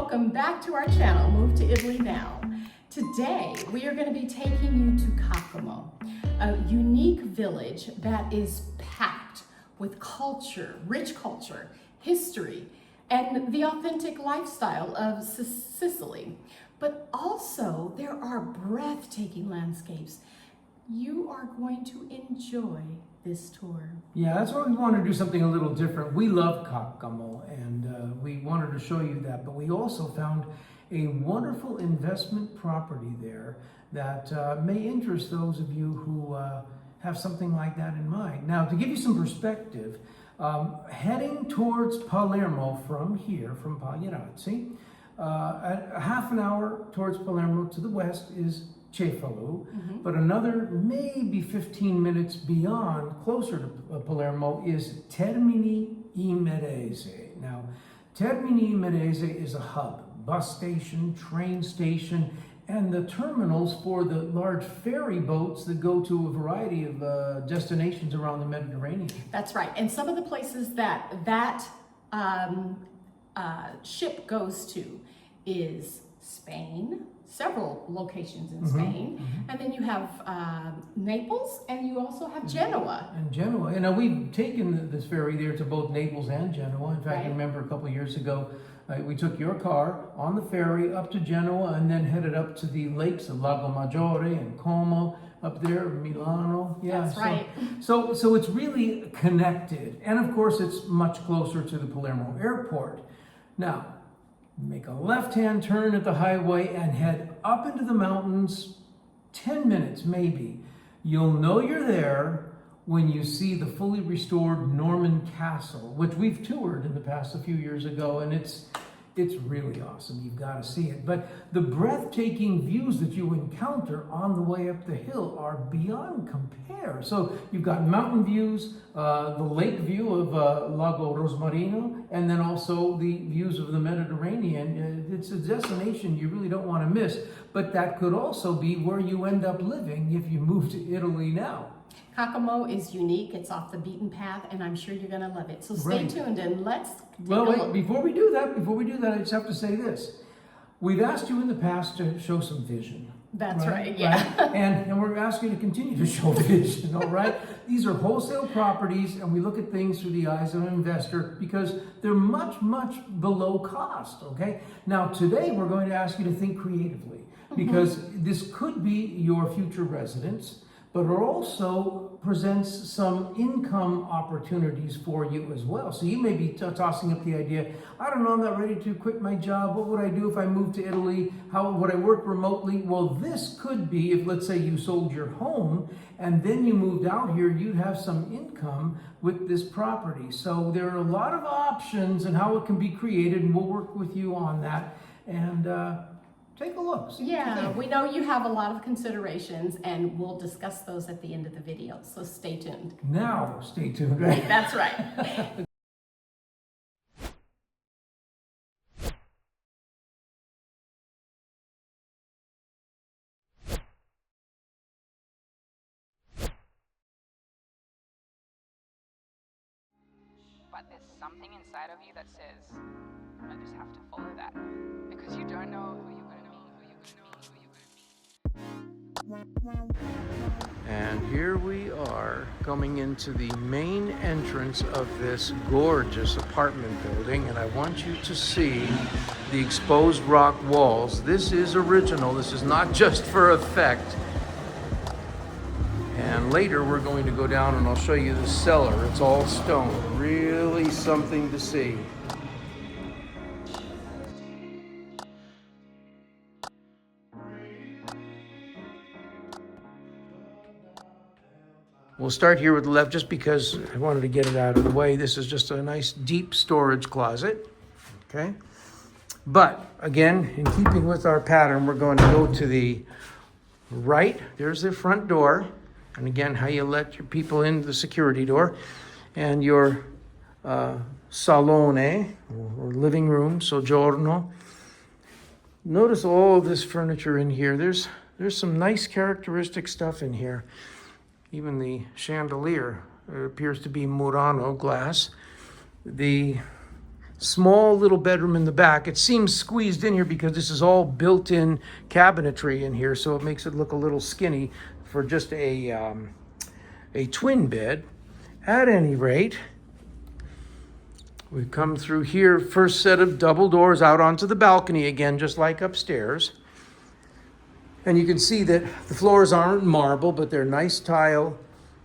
welcome back to our channel, Move to Italy Now. Today, we are going to be taking you to Caccamo, a unique village that is packed with culture, rich culture, history, and the authentic lifestyle of Sicily. But also, there are breathtaking landscapes. You are going to enjoy this tour. Yeah, that's why we wanted to do something a little different. We love Caccamo, and we wanted to show you that, but we also found a wonderful investment property there that may interest those of you who have something like that in mind. Now, to give you some perspective, heading towards Palermo from here, from Pagliarazzi, at a half an hour towards Palermo to the west is Cefalù, but another maybe 15 minutes beyond, closer to Palermo, is Termini Imerese. Now, Termini Imerese is a hub, bus station, train station, and the terminals for the large ferry boats that go to a variety of destinations around the Mediterranean. That's right, and some of the places that ship goes to is Spain, several locations in Spain, and then you have Naples, and you also have Genoa. And Genoa. You know, we've taken this ferry there to both Naples and Genoa. In fact, I remember a couple of years ago, we took your car on the ferry up to Genoa and then headed up to the lakes of Lago Maggiore and Como, up there, Milano. Yeah, that's right. So it's really connected. And of course, it's much closer to the Palermo airport. Now, make a left-hand turn at the highway and head up into the mountains, 10 minutes maybe. You'll know you're there when you see the fully restored Norman castle, which we've toured in the past a few years ago, and it's really awesome. You've got to see it. But the breathtaking views that you encounter on the way up the hill are beyond compare. So you've got mountain views, the lake view of Lago Rosmarino, and then also the views of the Mediterranean. It's a destination you really don't want to miss, but that could also be where you end up living if you move to Italy now. Caccamo is unique. It's off the beaten path, and I'm sure you're going to love it. So stay tuned and let's take a look. Before we do that, I just have to say this. We've asked you in the past to show some vision. That's right, yeah. Right? And we're asking you to continue to show vision, all right? These are wholesale properties, and we look at things through the eyes of an investor because they're much, much below cost, okay? Now, today we're going to ask you to think creatively because this could be your future residence, but it also presents some income opportunities for you as well. So you may be tossing up the idea, I don't know, I'm not ready to quit my job. What would I do if I moved to Italy? How would I work remotely? Well, this could be if, let's say, you sold your home and then you moved out here, you'd have some income with this property. So there are a lot of options and how it can be created, and we'll work with you on that. And take a look. Yeah, we know you have a lot of considerations, and we'll discuss those at the end of the video, so stay tuned. Now, stay tuned, right? That's right. But there's something inside of you that says, I just have to follow that. Because you don't know who you're going to And here we are coming into the main entrance of this gorgeous apartment building, and I want you to see the exposed rock walls. This is original. This is not just for effect. And later we're going to go down and I'll show you the cellar. It's all stone. Really something to see. We'll start here with the left just because I wanted to get it out of the way. This is just a nice deep storage closet, okay? But again, in keeping with our pattern, we're going to go to the right. There's the front door. And again, how you let your people in, the security door. And your salone, or living room, soggiorno. Notice all of this furniture in here. There's some nice characteristic stuff in here. Even the chandelier appears to be Murano glass. The small little bedroom in the back. It seems squeezed in here because this is all built-in cabinetry in here, so it makes it look a little skinny for just a twin bed. At any rate, we come through here, first set of double doors out onto the balcony again, just like upstairs. And you can see that the floors aren't marble, but they're nice tile,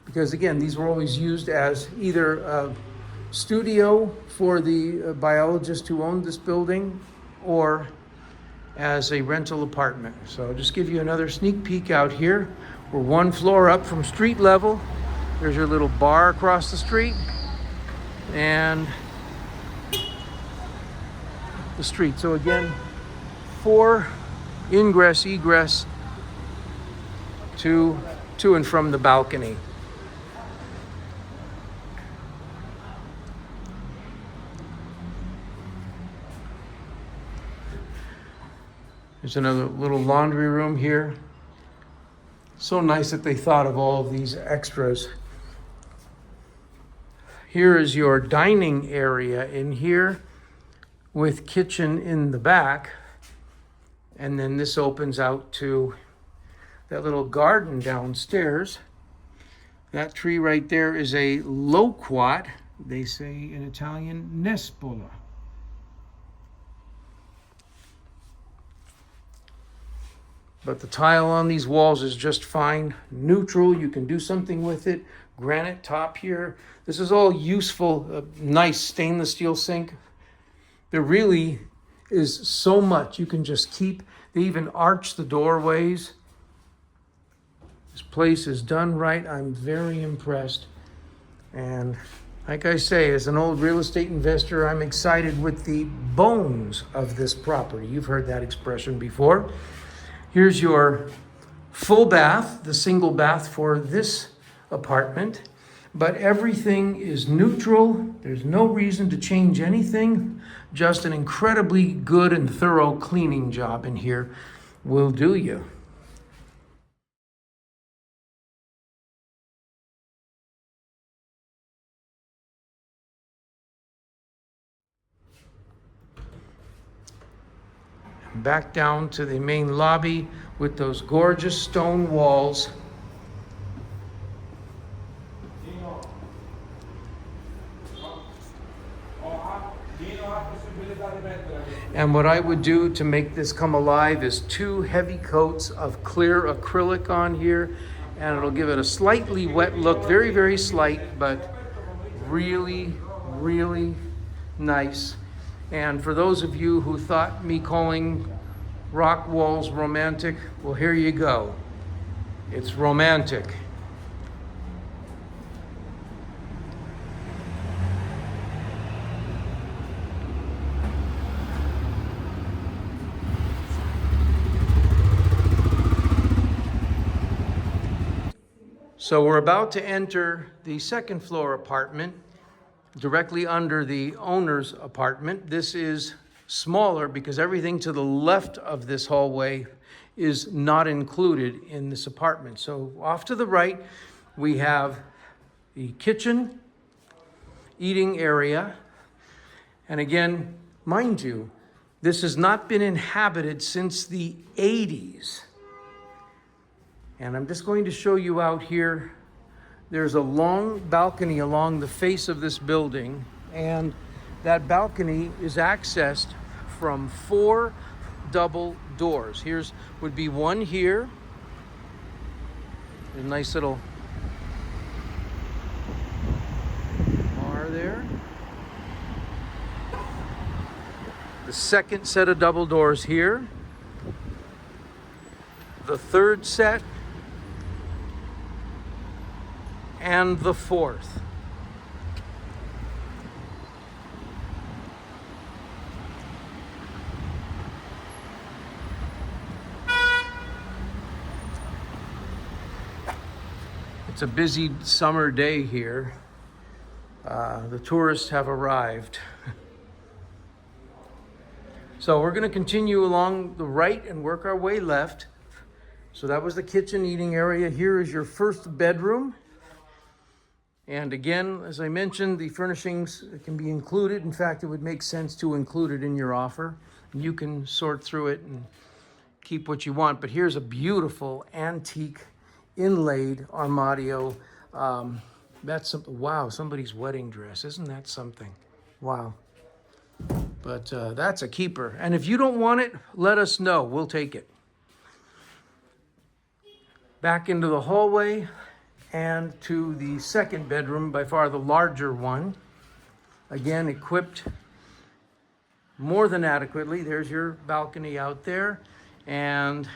because again, these were always used as either a studio for the biologist who owned this building or as a rental apartment. So I'll just give you another sneak peek out here. We're one floor up from street level. There's your little bar across the street and the street. So again, 4 ingress, egress to and from the balcony. There's another little laundry room here. So nice that they thought of all of these extras. Here is your dining area in here with kitchen in the back. And then this opens out to that little garden downstairs. That tree right there is a loquat. They say in Italian, nespola. But the tile on these walls is just fine. Neutral, you can do something with it. Granite top here. This is all useful, nice stainless steel sink. There really is so much you can just keep. They even arch the doorways. This place is done right. I'm very impressed. And like I say, as an old real estate investor, I'm excited with the bones of this property. You've heard that expression before. Here's your full bath, the single bath for this apartment. But everything is neutral. There's no reason to change anything. Just an incredibly good and thorough cleaning job in here will do you. Back down to the main lobby with those gorgeous stone walls. And what I would do to make this come alive is 2 heavy coats of clear acrylic on here, and it'll give it a slightly wet look, very, very slight, but really, really nice. And for those of you who thought me calling rock walls romantic, well, here you go. It's romantic. So we're about to enter the second floor apartment directly under the owner's apartment. This is smaller because everything to the left of this hallway is not included in this apartment. So off to the right, we have the kitchen, eating area. And again, mind you, this has not been inhabited since the 80s. And I'm just going to show you out here. There's a long balcony along the face of this building, and that balcony is accessed from 4 double doors. Here's would be one here. A nice little bar there. The second set of double doors here. The third set. And the fourth. It's a busy summer day here. The tourists have arrived. So we're going to continue along the right and work our way left. So that was the kitchen eating area. Here is your first bedroom. And again, as I mentioned, the furnishings can be included. In fact, it would make sense to include it in your offer. You can sort through it and keep what you want. But here's a beautiful antique inlaid armadio. That's something. Wow, somebody's wedding dress. Isn't that something? Wow. But that's a keeper. And if you don't want it, let us know. We'll take it. Back into the hallway and to the second bedroom, by far the larger one. Again, equipped more than adequately. There's your balcony out there. And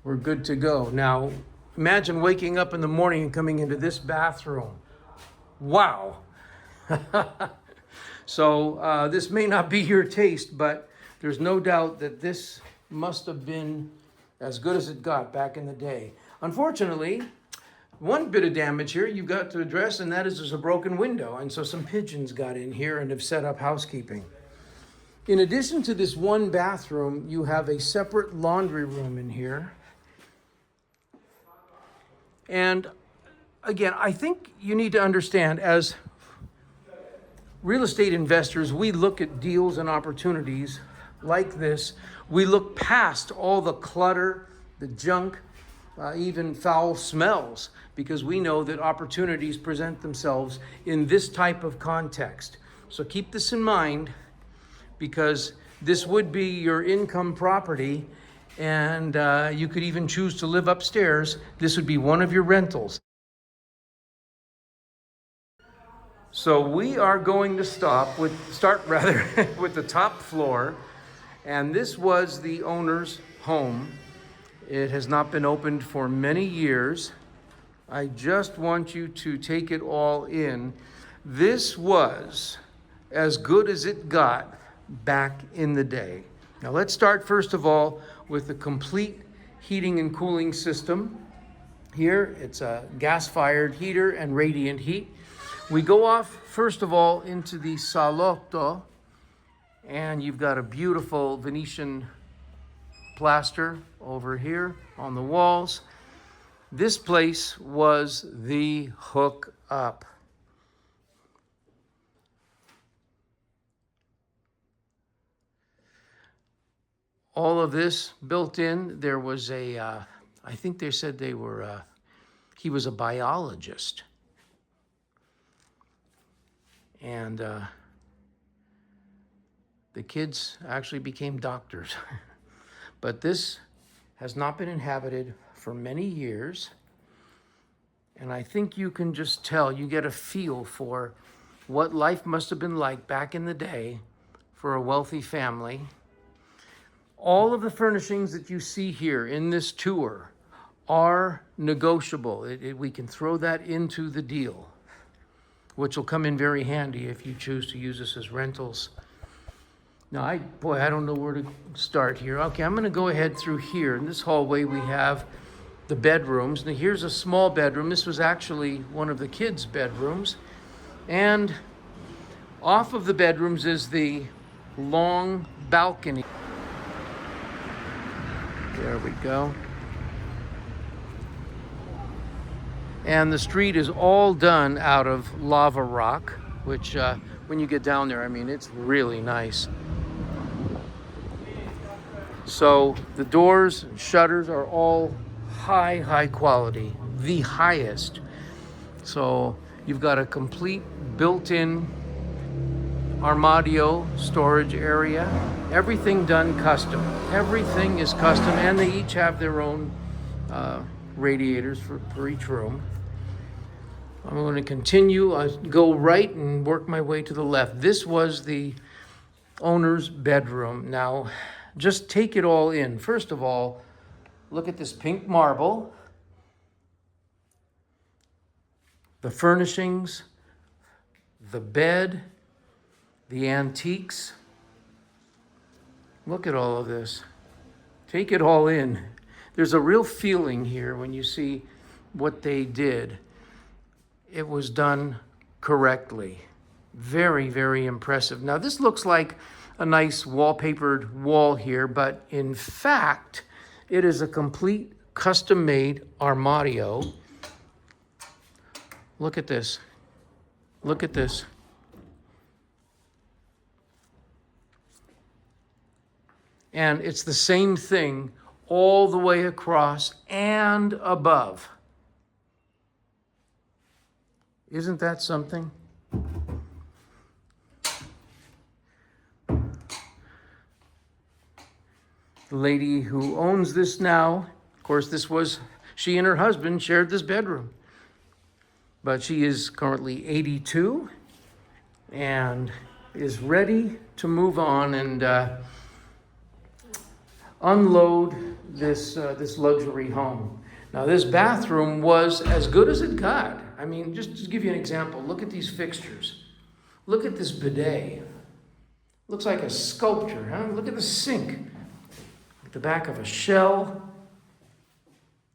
we're good to go. Now, imagine waking up in the morning and coming into this bathroom. Wow. So this may not be your taste, but there's no doubt that this must have been as good as it got back in the day. Unfortunately, one bit of damage here you've got to address, and that is there's a broken window. And so some pigeons got in here and have set up housekeeping. In addition to this one bathroom, you have a separate laundry room in here. And again, I think you need to understand, as real estate investors, we look at deals and opportunities like this. We look past all the clutter, the junk, even foul smells, because we know that opportunities present themselves in this type of context. So keep this in mind, because this would be your income property, and you could even choose to live upstairs. This would be one of your rentals. So we are going to start with the top floor. And this was the owner's home. It has not been opened for many years. I just want you to take it all in. This was as good as it got back in the day. Now let's start first of all with the complete heating and cooling system. Here it's a gas-fired heater and radiant heat. We go off first of all into the salotto. And you've got a beautiful Venetian plaster over here on the walls. This place was the hook up. All of this built in. There was I think they said he was a biologist. And the kids actually became doctors. But this has not been inhabited for many years. And I think you can just tell, you get a feel for what life must have been like back in the day for a wealthy family. All of the furnishings that you see here in this tour are negotiable. We can throw that into the deal, which will come in very handy if you choose to use this as rentals. Now, I don't know where to start here. Okay, I'm going to go ahead through here. In this hallway, we have the bedrooms. Now, here's a small bedroom. This was actually one of the kids' bedrooms. And off of the bedrooms is the long balcony. There we go. And the street is all done out of lava rock, which when you get down there, I mean, it's really nice. So the doors and shutters are all high quality, the highest. So you've got a complete built-in armadio storage area. Everything done custom. Everything is custom, and they each have their own radiators for each room. I'm going to continue, go right and work my way to the left. This was the owner's bedroom. Now, just take it all in. First of all, look at this pink marble. The furnishings, the bed, the antiques. Look at all of this. Take it all in. There's a real feeling here when you see what they did. It was done correctly. Very, very impressive. Now, this looks like a nice wallpapered wall here, but in fact, it is a complete custom-made armadio. Look at this. Look at this. And it's the same thing all the way across and above. Isn't that something? The lady who owns this now, of course, she and her husband shared this bedroom. But she is currently 82 and is ready to move on and unload this luxury home. Now, this bathroom was as good as it got. I mean, just to give you an example, look at these fixtures. Look at this bidet. Looks like a sculpture, huh? Look at the sink. At the back of a shell.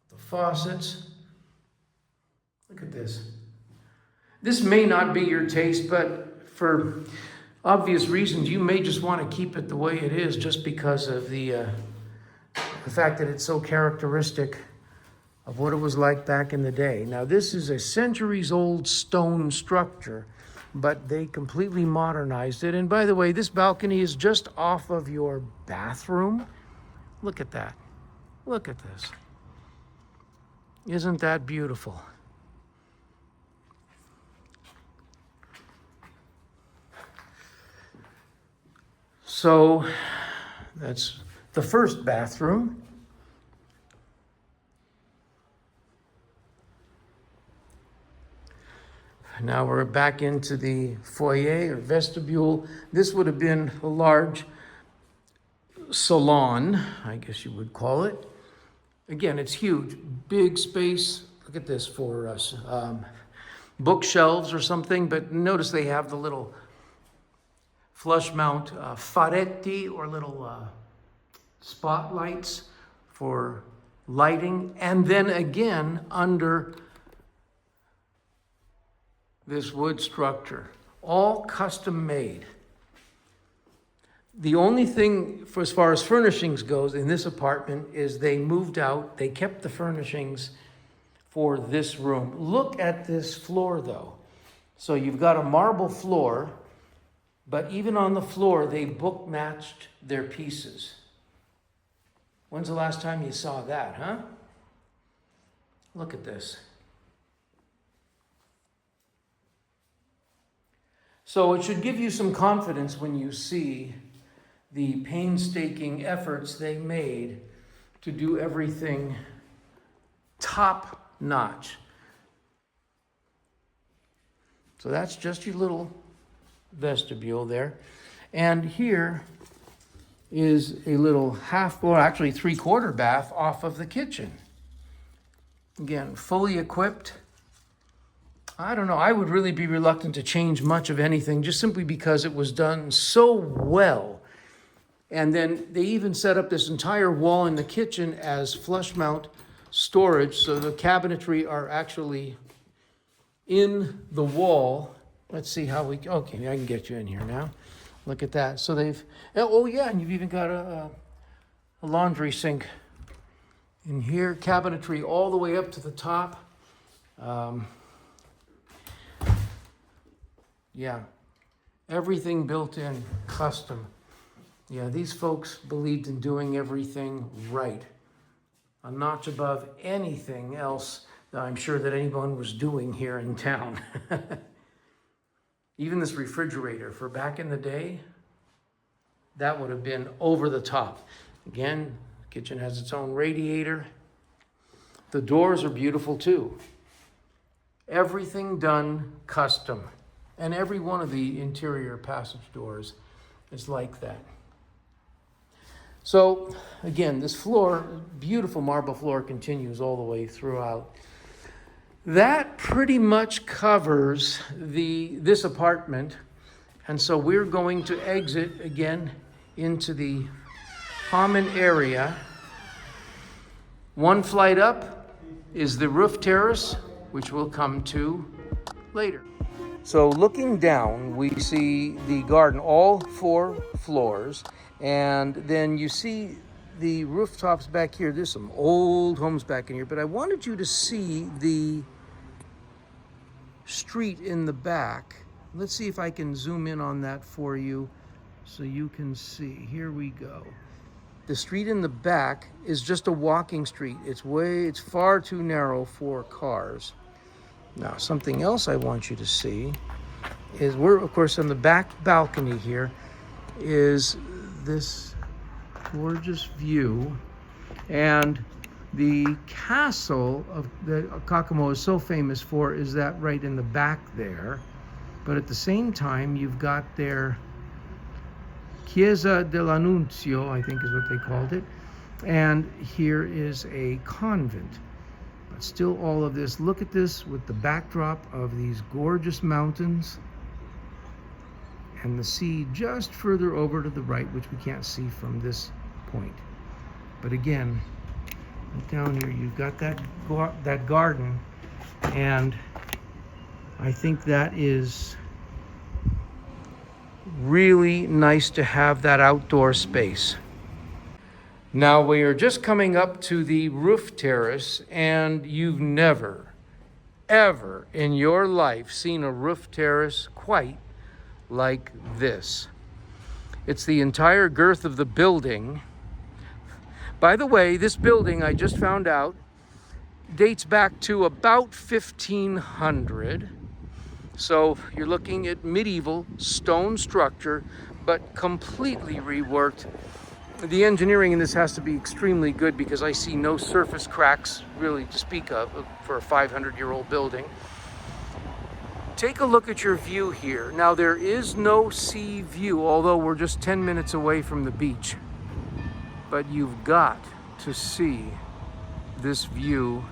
The faucets. Look at this. This may not be your taste, but for obvious reasons, you may just want to keep it the way it is just because of the fact that it's so characteristic of what it was like back in the day. Now, this is a centuries-old stone structure, but they completely modernized it. And by the way, this balcony is just off of your bathroom. Look at that. Look at this. Isn't that beautiful? So that's the first bathroom. Now we're back into the foyer or vestibule. This would have been a large salon, I guess you would call it. Again, it's huge, big space. Look at this for us. Bookshelves or something, but notice they have the little flush mount faretti or little spotlights for lighting. And then again, under this wood structure, all custom made. The only thing for as far as furnishings goes in this apartment is they moved out, they kept the furnishings for this room. Look at this floor though. So you've got a marble floor, but even on the floor, they book matched their pieces. When's the last time you saw that, huh? Look at this. So it should give you some confidence when you see the painstaking efforts they made to do everything top notch. So that's just your little vestibule there. And here is a little actually 3/4 bath off of the kitchen. Again, fully equipped. I don't know, I would really be reluctant to change much of anything just simply because it was done so well. And then they even set up this entire wall in the kitchen as flush mount storage. So the cabinetry are actually in the wall. Let's see how okay, I can get you in here now. Look at that. So and you've even got a laundry sink in here. Cabinetry all the way up to the top. Yeah, everything built in, custom. Yeah, these folks believed in doing everything right. A notch above anything else that I'm sure that anyone was doing here in town. Even this refrigerator, for back in the day, that would have been over the top. Again, the kitchen has its own radiator. The doors are beautiful too. Everything done custom. And every one of the interior passage doors is like that. So again, this floor, beautiful marble floor, continues all the way throughout. That pretty much covers this apartment. And so we're going to exit again into the common area. One flight up is the roof terrace, which we'll come to later. So looking down, we see the garden, all 4 floors, and then you see the rooftops back here. There's some old homes back in here, but I wanted you to see the street in the back. Let's see if I can zoom in on that for you so you can see. Here we go. The street in the back is just a walking street. It's far too narrow for cars. Now, something else I want you to see is we're, of course, on the back balcony here is this gorgeous view. And the castle of the Caccamo is so famous for is that right in the back there. But at the same time, you've got their Chiesa dell'Annunzio, I think is what they called it. And here is a convent. But still all of this, look at this with the backdrop of these gorgeous mountains and the sea just further over to the right, which we can't see from this point. But again, down here you've got that garden, and I think that is really nice to have that outdoor space. Now we are just coming up to the roof terrace, and you've never, ever in your life seen a roof terrace quite like this. It's the entire girth of the building. By the way, this building, I just found out, dates back to about 1500. So you're looking at medieval stone structure, but completely reworked. The engineering in this has to be extremely good because I see no surface cracks really to speak of for a 500-year-old building. Take a look at your view here. Now there is no sea view, although we're just 10 minutes away from the beach. But you've got to see this view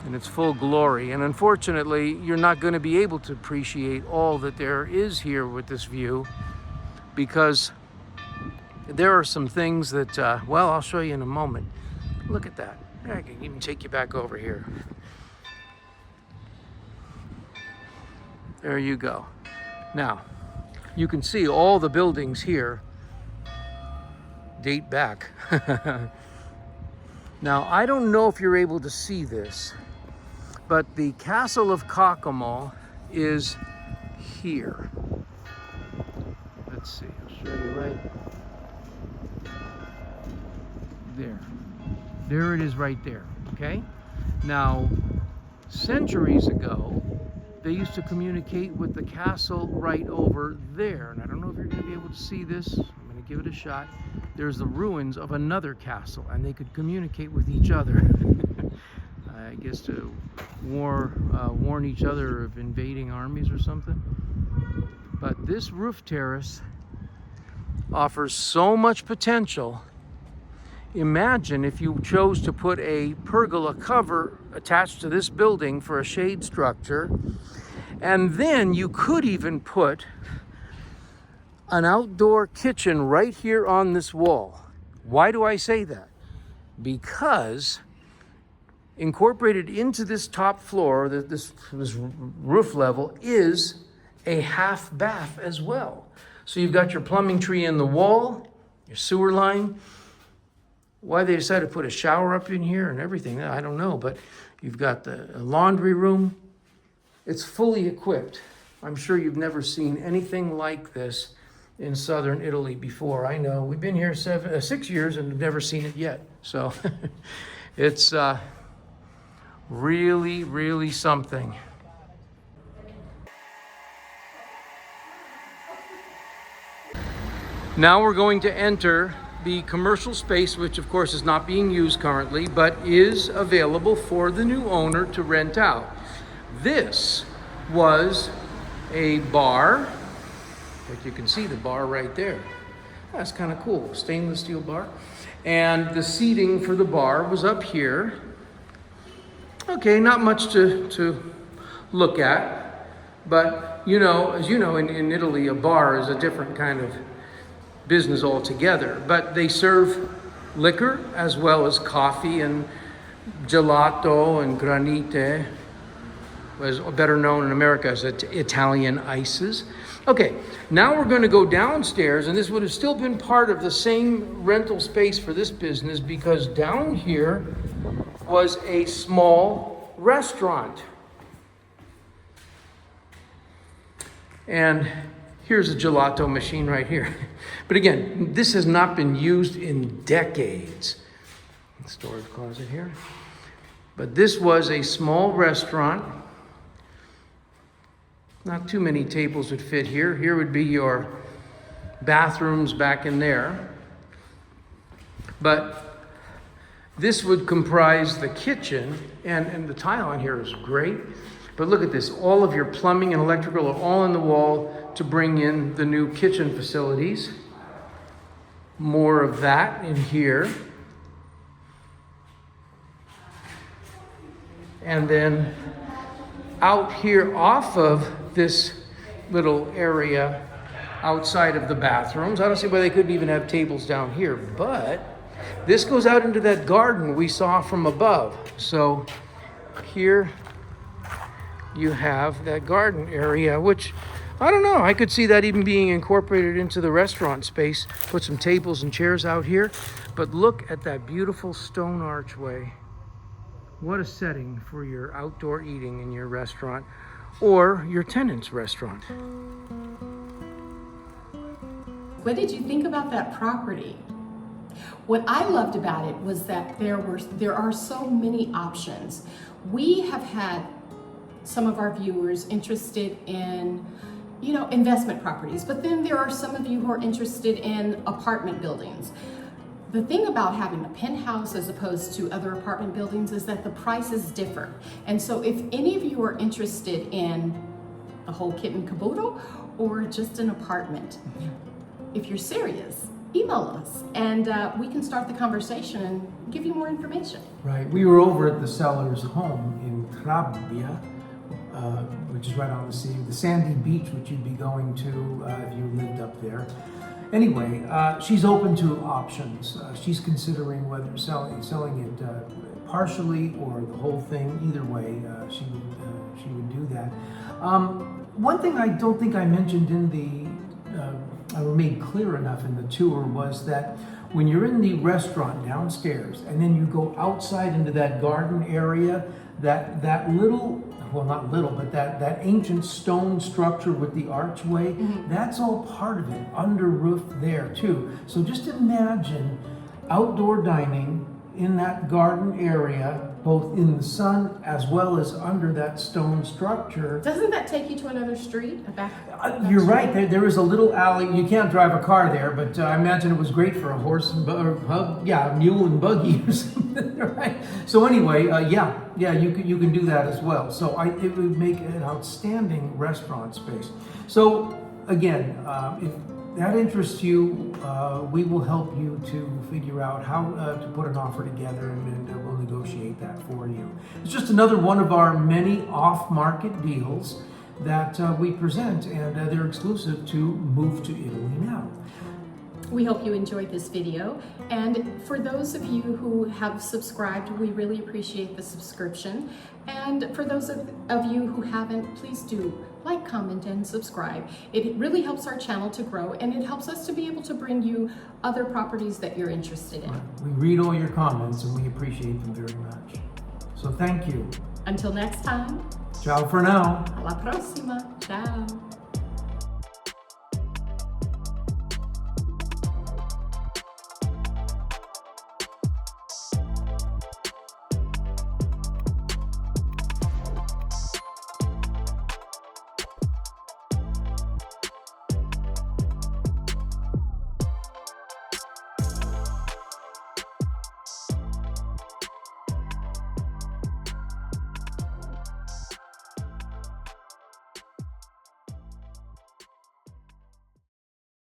in its full glory. And unfortunately, you're not going to be able to appreciate all that there is here with this view, because there are some things that, well, I'll show you in a moment. Look at that. I can even take you back over here. There you go. Now, you can see all the buildings here date back. Now, I don't know if you're able to see this, but the castle of Caccamo is here. Let's see, I'll show you right there. There it is right there, okay? Now, centuries ago, they used to communicate with the castle right over there. And I don't know if you're going to be able to see this. I'm going to give it a shot. There's the ruins of another castle, and they could communicate with each other. I guess to warn each other of invading armies or something. But this roof terrace offers so much potential. Imagine if you chose to put a pergola cover attached to this building for a shade structure, and then you could even put an outdoor kitchen right here on this wall. Why do I say that? Because incorporated into this top floor, this roof level, is a half bath as well. So you've got your plumbing tree in the wall, your sewer line. Why they decided to put a shower up in here and everything, I don't know, but you've got the laundry room. It's fully equipped. I'm sure you've never seen anything like this in southern Italy before. I know, we've been here 6 years and have never seen it yet. So it's really, really something. Now we're going to enter the commercial space, which of course is not being used currently, but is available for the new owner to rent out. This was a bar. Like you can see the bar right there. That's kind of cool, stainless steel bar. And the seating for the bar was up here. Okay, not much to look at, but you know, as you know, in Italy, a bar is a different kind of business altogether. But they serve liquor as well as coffee and gelato and granite, as better known in America as Italian ices. Okay, now we're going to go downstairs, and this would have still been part of the same rental space for this business because down here was a small restaurant. And here's a gelato machine right here. But again, this has not been used in decades. Storage closet here. But this was a small restaurant. Not too many tables would fit here. Here would be your bathrooms back in there. But this would comprise the kitchen, and the tile on here is great. But look at this. All of your plumbing and electrical are all on the wall to bring in the new kitchen facilities. More of that in here. And then out here off of this little area outside of the bathrooms. I don't see why they couldn't even have tables down here, but this goes out into that garden we saw from above. So here you have that garden area, which I don't know, I could see that even being incorporated into the restaurant space. Put some tables and chairs out here, but look at that beautiful stone archway. What a setting for your outdoor eating in your restaurant or your tenant's restaurant. What did you think about that property? What I loved about it was that there are so many options. We have had some of our viewers interested in, investment properties, but then there are some of you who are interested in apartment buildings. The thing about having a penthouse as opposed to other apartment buildings is that the prices differ. And so if any of you are interested in a whole kit and caboodle or just an apartment, if you're serious, email us and we can start the conversation and give you more information. Right. We were over at the seller's home in Trabbia, which is right on the sea, the sandy beach, which you'd be going to if you lived up there. Anyway, she's open to options. She's considering whether selling it partially or the whole thing. Either way, she would do that. One thing I don't think I mentioned in I made clear enough in the tour was that when you're in the restaurant downstairs and then you go outside into that garden area, that little, well, not little, but that ancient stone structure with the archway, that's all part of it, under roof there too. So just imagine outdoor dining in that garden area, both in the sun as well as under that stone structure. Doesn't that take you to another street? You're right. There is a little alley. You can't drive a car there, but I imagine it was great for a horse and mule and buggy or something, right? So anyway, you can do that as well. So it would make an outstanding restaurant space. So again, if that interests you, we will help you to figure out how to put an offer together, and we'll negotiate that for you. It's just another one of our many off-market deals that we present, and they're exclusive to Move to Italy Now. We hope you enjoyed this video, and for those of you who have subscribed, we really appreciate the subscription. And for those of you who haven't, please do like, comment, and subscribe. It really helps our channel to grow, and it helps us to be able to bring you other properties that you're interested in. We read all your comments, and we appreciate them very much. So thank you. Until next time. Ciao for now. Alla prossima. Ciao.